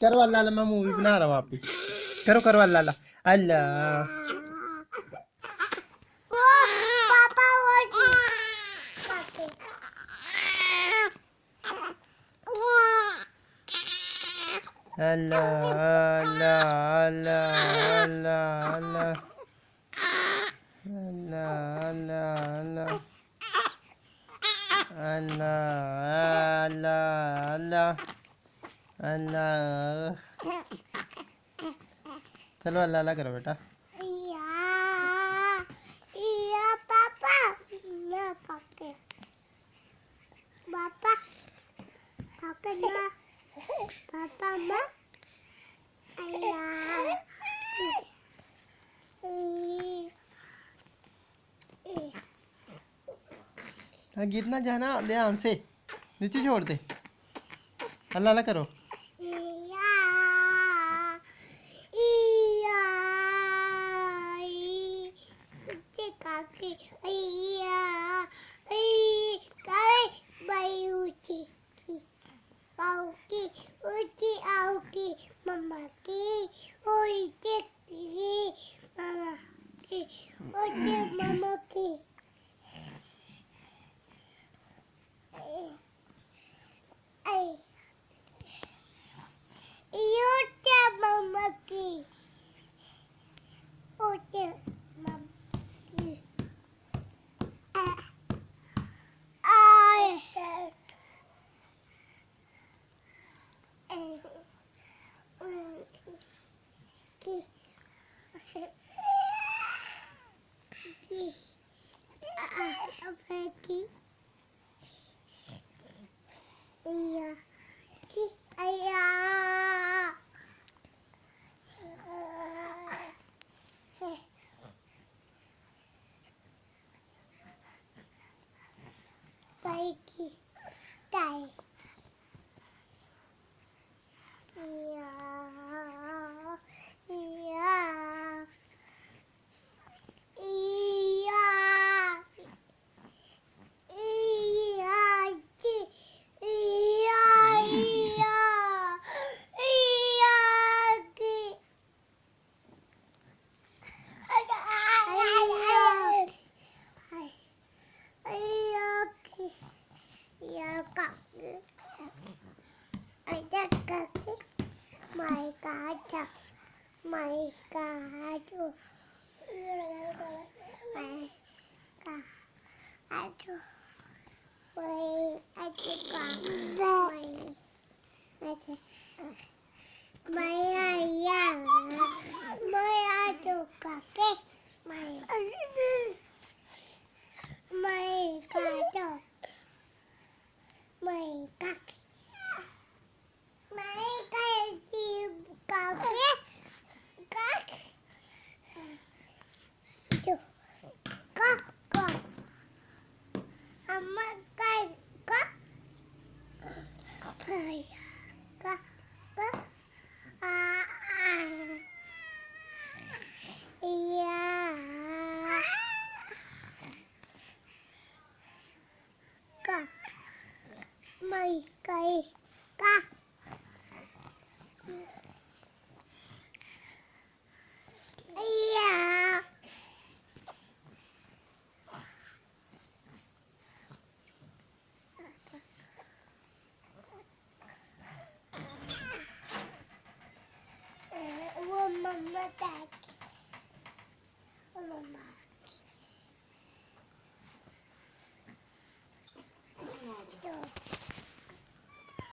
करो अल्लाह अल्लाह, मैं मूवी बना रहा हूँ आप भी। करो करो अल्लाह अल्लाह अल्लाह। पापा अल्लाह अल्लाह अल्लाह अल्लाह अल्लाह अल्लाह अल्लाह अल्लाह अल्लाह अल्लाह। चलो अल्लाह अल्लाह करो बेटा। पापा पापा पापा माँ गिरना जाना ध्यान से, नीचे छोड़ दे। अल्लाह अल्लाह करो। मम्मा की ऊँची मम्मा की ऊँची मम्मा की ऊँची मम्मा की ऊँची मम्मा की My God. My guy, yeah. Mama, dad. Mama.